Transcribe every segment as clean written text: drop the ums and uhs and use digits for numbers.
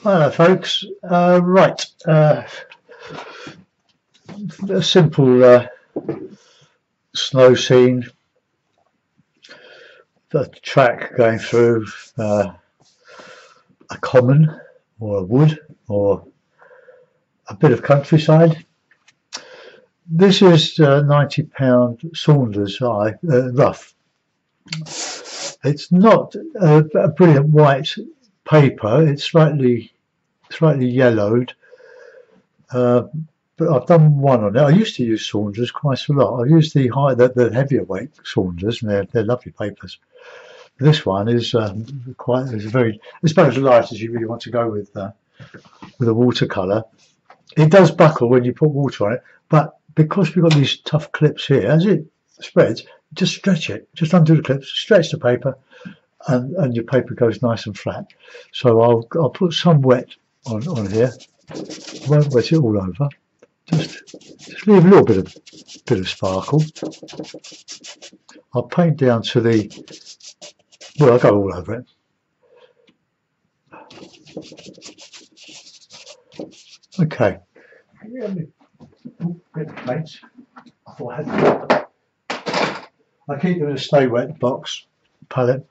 Hello, folks. A simple snow scene. The track going through a common or a wood or a bit of countryside. This is £90 Saunders rough. It's not a brilliant white paper. It's slightly yellowed. But I've done one on it. I used to use Saunders quite a lot. I've used the heavier weight Saunders, and they're lovely papers. This one is it's about as light as you really want to go with a watercolour. It does buckle when you put water on it, but because we've got these tough clips here, as it spreads, just stretch it, just undo the clips, stretch the paper, and your paper goes nice and flat. So I'll put some wet on here. Won't wet it all over. Just leave a little bit of sparkle. I'll paint down to I'll go all over it. Okay. Paints. I keep them in a stay wet box palette.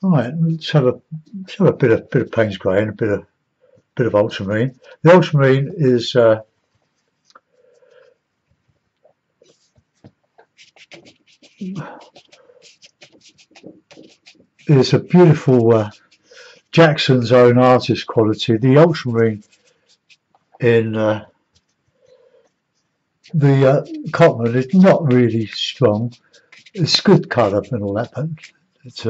All right, let's have a bit of Payne's grey and a bit of ultramarine. The ultramarine is a beautiful Jackson's own artist quality. The ultramarine in the Cotman is not really strong. It's good colour and all that, but it's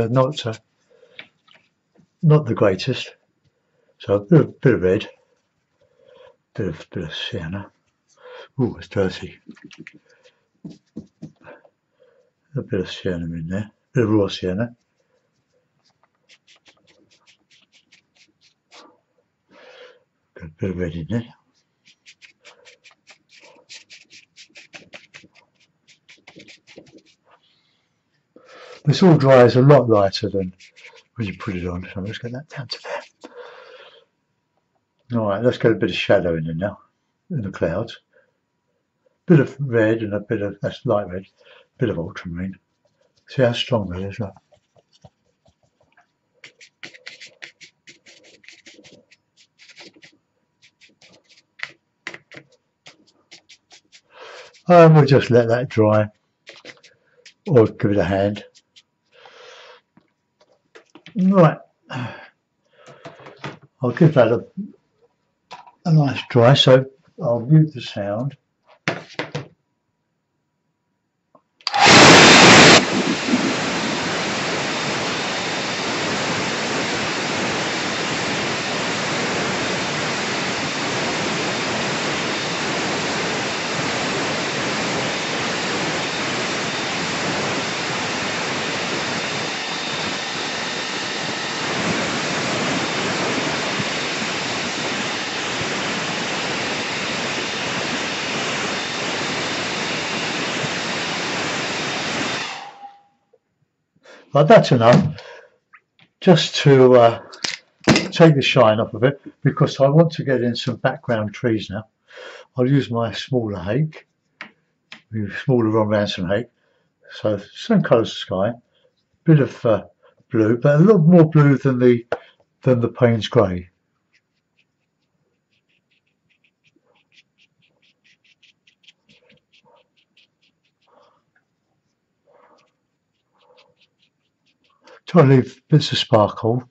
not the greatest. So a bit of red, bit of sienna. Ooh, it's dirty. A bit of sienna in there, bit of raw sienna. Got a bit of red in there. This all dries a lot lighter than when you put it on, so let's get that down to there. Alright, let's get a bit of shadow in there now, in the clouds. Bit of red and that's light red, bit of ultramarine. See how strong that is, look. And we'll just let that dry, or give it a hand. Right, I'll give that a nice dry, so I'll mute the sound. But that's enough, just to take the shine off of it, because I want to get in some background trees now. I'll use my smaller hake, smaller Ron Ransom hake, so same colour as the sky, bit of blue, but a little more blue than the Payne's grey. Try to leave bits of sparkle.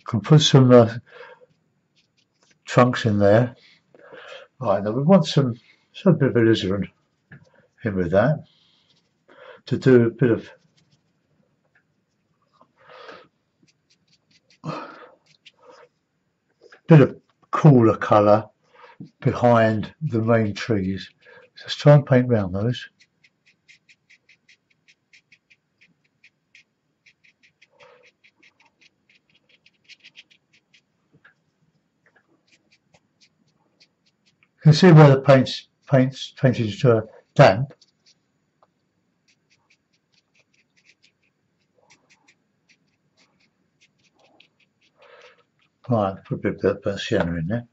Can put some trunks in there. Right, now we want some bit of alizarin in with that to do a bit of cooler colour behind the main trees. Let's try and paint round those. You can see where the paint is damp. Right, put a bit of sienna in there.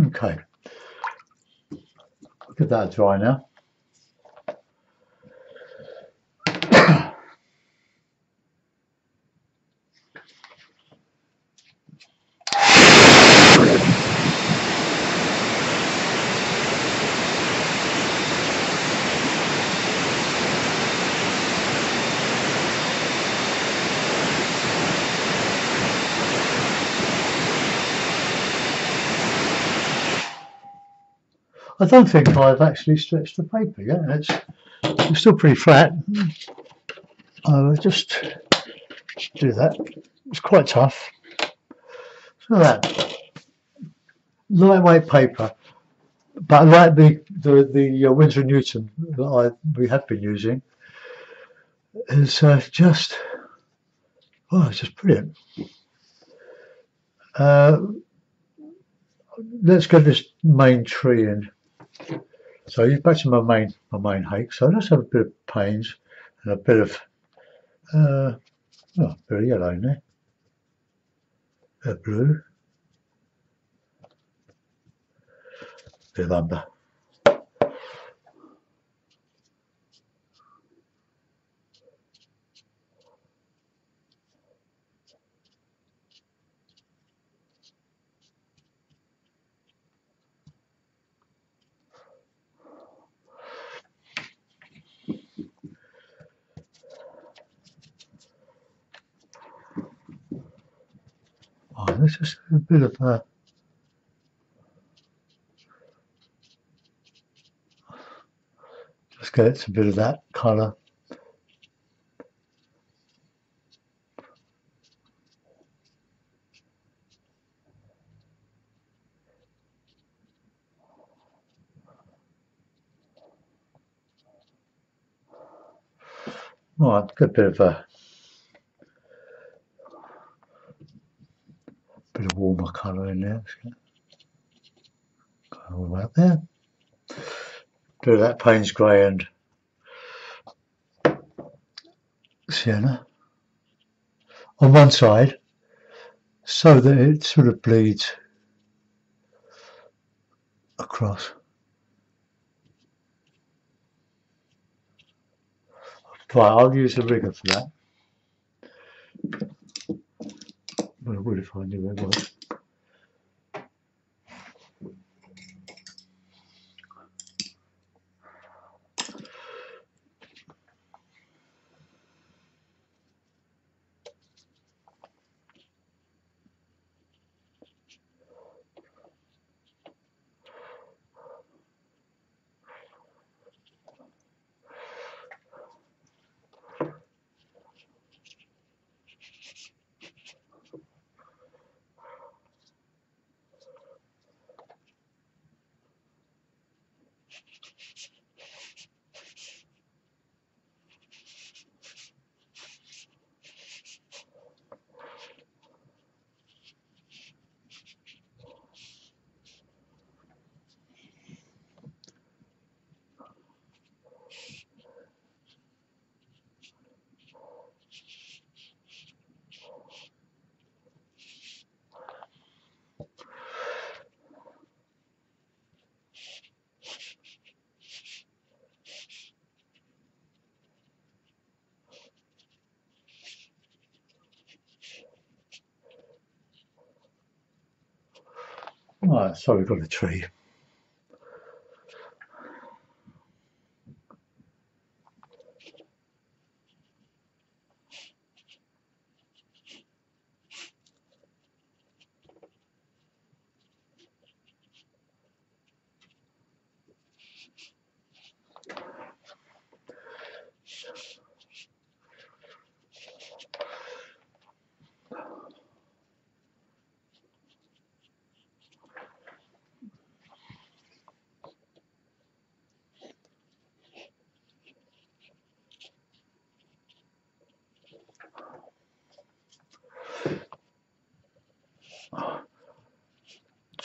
Okay, get that dry now. I don't think I've actually stretched the paper yet. It's still pretty flat. I'll just do that. It's quite tough. So that lightweight paper, but like the Winsor & Newton that we have been using, is just it's just brilliant. Let's get this main tree in. So back to my main hake. So let's have a bit of pains and a bit of a bit of yellow in there, a bit of blue, a bit of umber. Let's just have a bit of just get a bit of that colour. Right, get a bit of warmer colour in there. All out there. Bit of that Payne's grey and sienna on one side, so that it sort of bleeds across. Right, I'll use the rigger for that. Well, I would if I knew where it was. Right, so we've got a tree.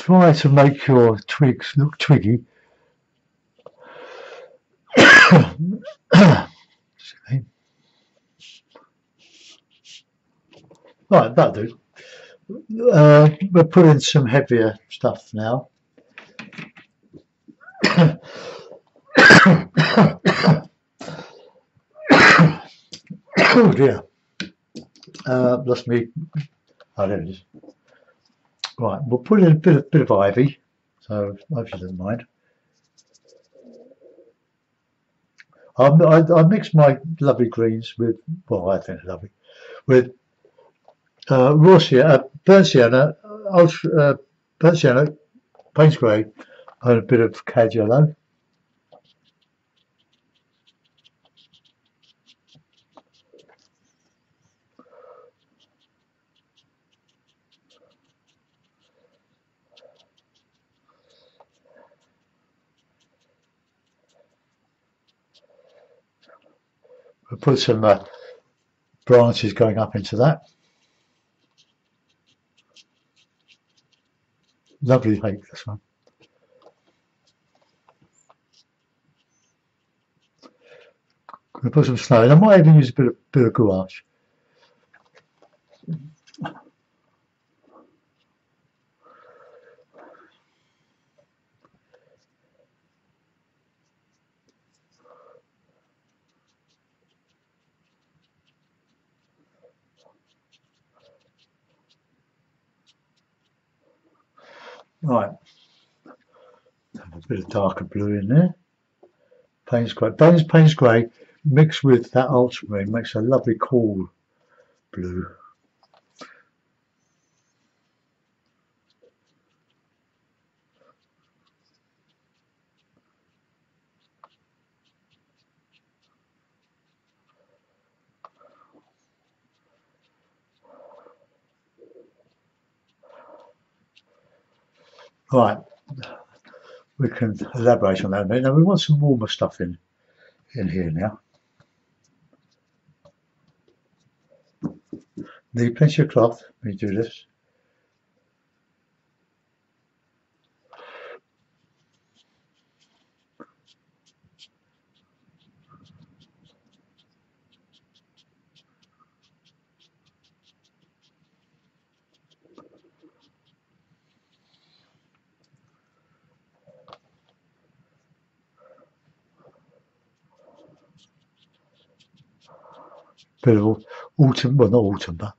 try to make your twigs look twiggy. Right, that'll do. We'll put in some heavier stuff now. Oh dear. Lost me. Oh, there it is. Right, we'll put in a bit of ivy, so I hope she doesn't mind. I mix my lovely greens with, well, I think it's lovely, with raw sienna, burnt sienna, burnt sienna, Payne's grey, and a bit of cad yellow. We'll put some branches going up into that. Lovely lake, this one. We'll put some snow in. I might even use a bit of gouache. Right, have a bit of darker blue in there. Payne's grey. Payne's grey mixed with that ultramarine makes a lovely cool blue. Right, we can elaborate on that a minute. Now we want some warmer stuff in here now. Need plenty of cloth when you do this. Bit of autumn, well not autumn, but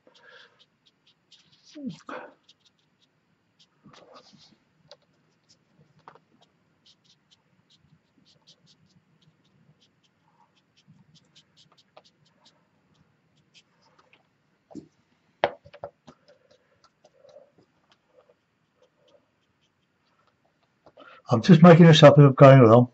I'm just making this up as I'm going along.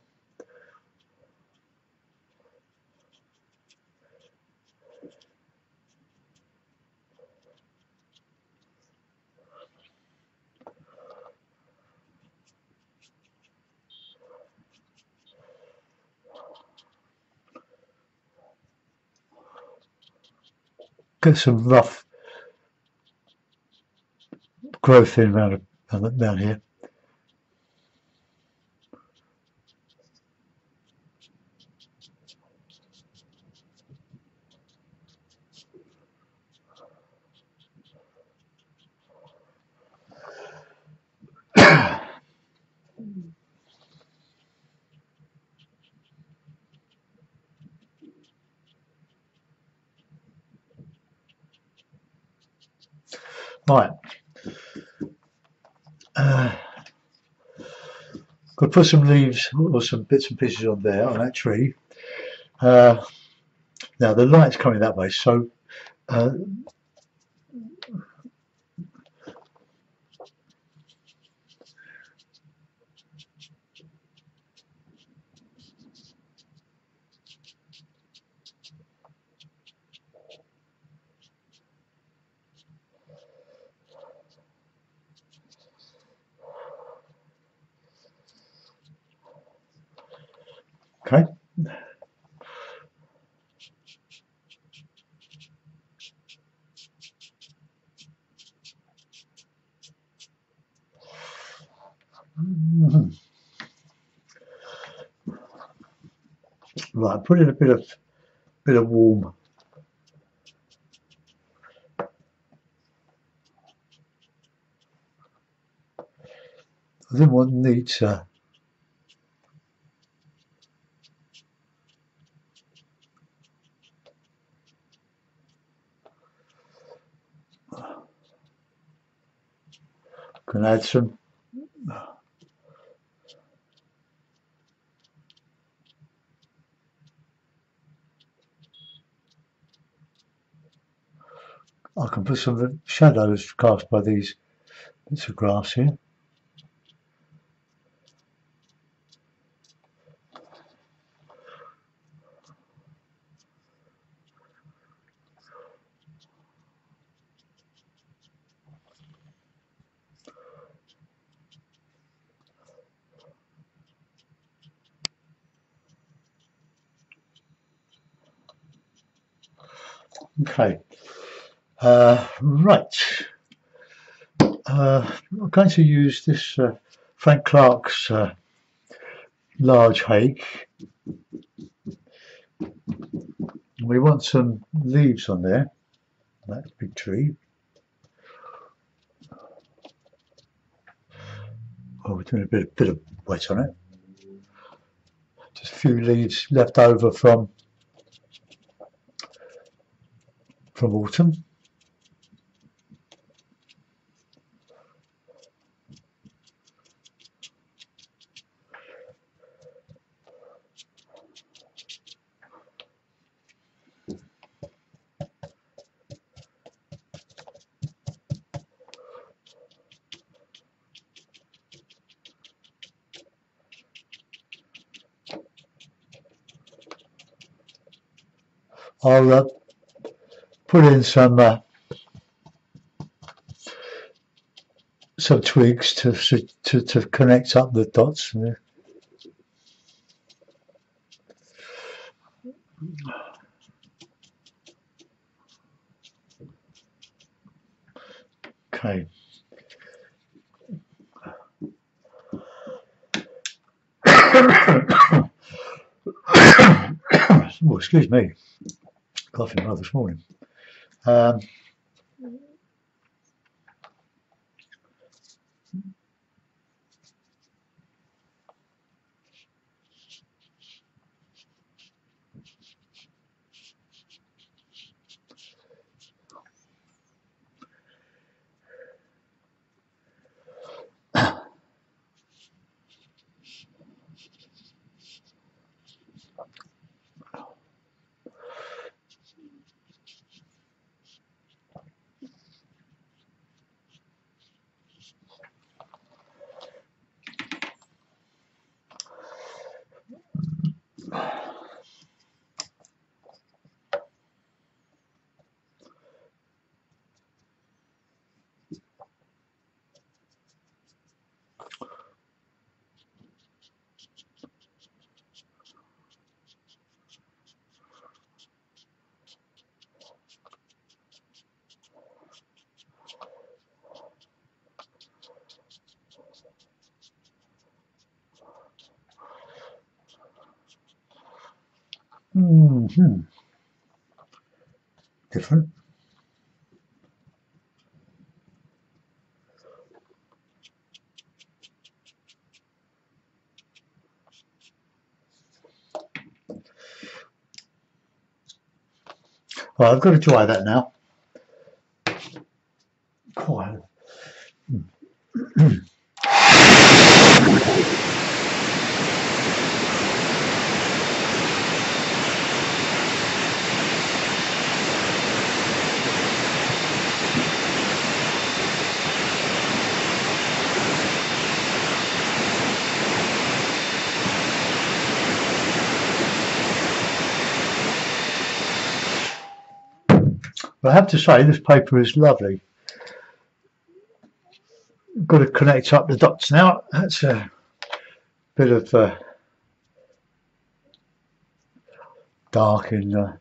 Get some rough growth in around here. Right. Could put some leaves or some bits and pieces on there on that tree. Now the light's coming that way, so okay. Right, put in a bit of warm. I didn't want neat. Can add some. I can put some shadows cast by these bits of grass here. Okay. Right. I'm going to use this Frank Clark's large hake. We want some leaves on there. That big tree. Oh, we're doing a bit of wet on it. Just a few leaves left over from autumn. I'll put in some twigs to connect up the dots. Okay. Oh, excuse me. Coughing rather this morning. Um, Different. Well, I've got to dry that now. Quite. But I have to say, this paper is lovely. Got to connect up the dots now. That's a bit of dark in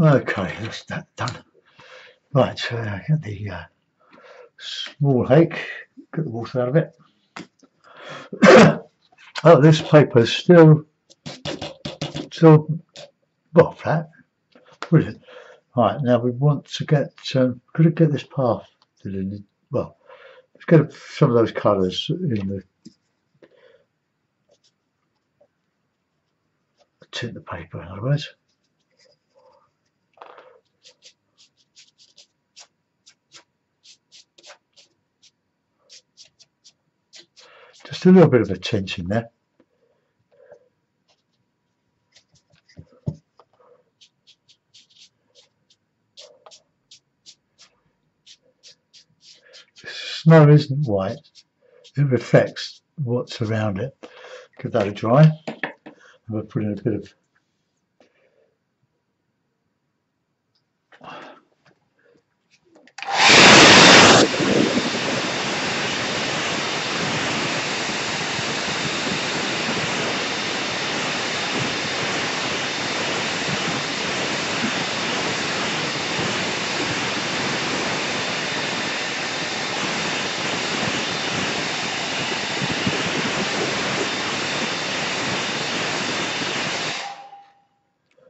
Okay, that's that done. Right, get the small hake, get the water out of it. Oh, this paper's still well flat. Brilliant. Right, now we want to get could we get this path well, let's get some of those colours in the tint the paper, in other words. Just a little bit of a tint in there. Snow isn't white, it reflects what's around it. Give that a dry. And we'll put in a bit of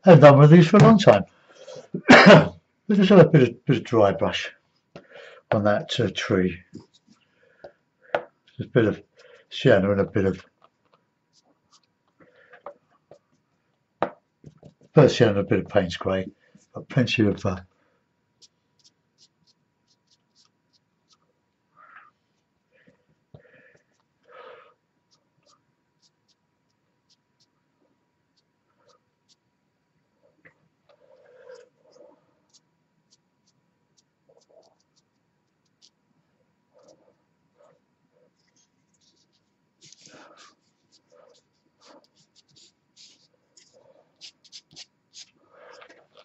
I've done with these for a long time. We just have a bit of dry brush on that tree. Just a bit of sienna and a bit of sienna and a bit of Payne's grey. Got plenty of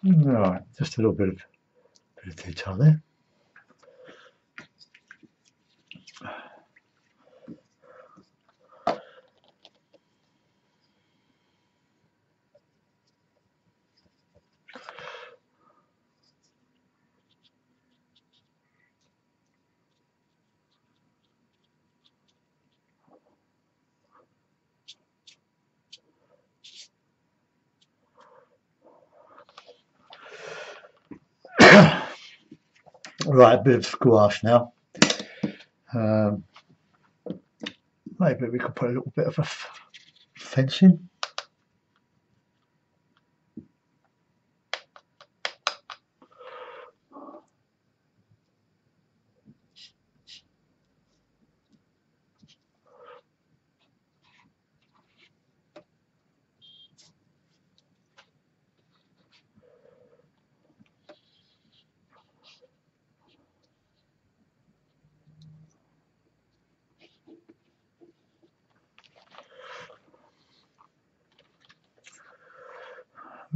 right, just a little bit of detail there. Right, a bit of gouache now. Maybe we could put a little bit of a fencing.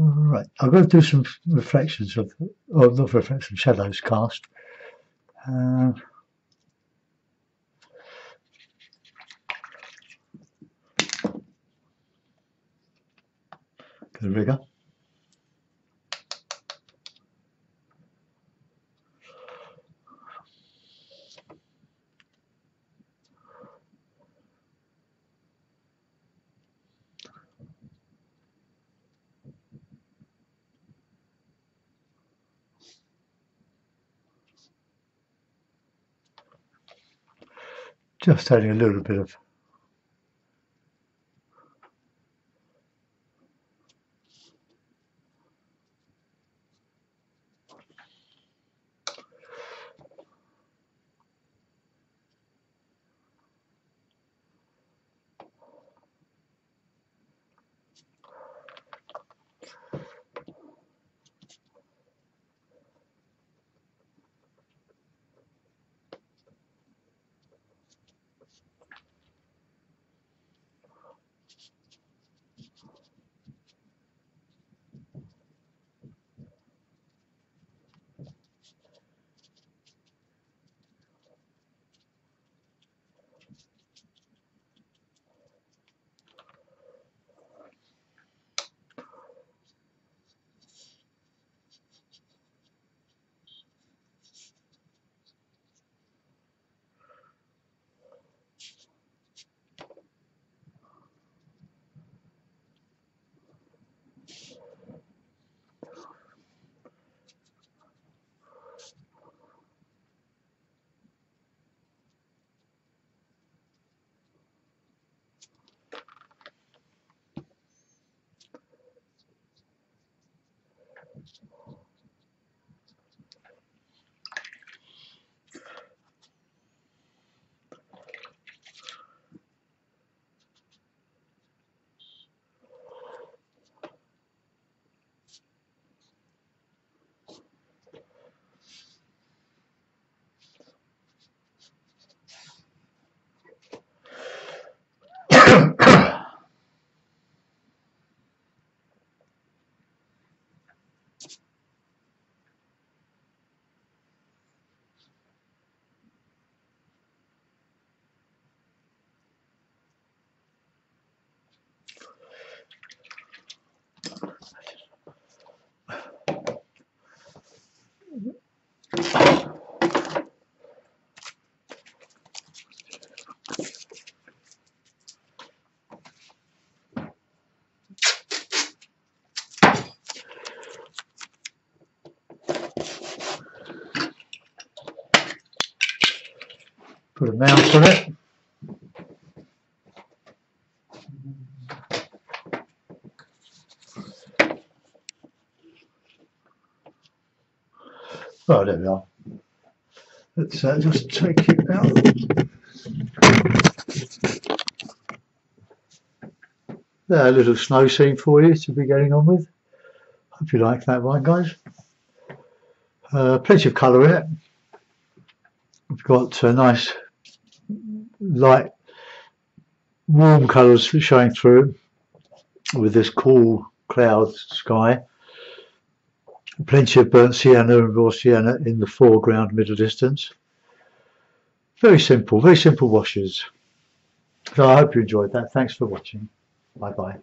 Right, I'm going to do some reflections of, or not reflections, shadows cast. The rigger. Just adding a little bit of Put a mount on it. Oh, there we are. Let's just take it out. There, a little snow scene for you to be getting on with. Hope you like that one, guys. Plenty of colour in it. We've got nice, light, warm colours showing through with this cool cloud sky. Plenty of burnt sienna and raw sienna in the foreground middle distance. Very simple washes. So I hope you enjoyed that. Thanks for watching. Bye bye.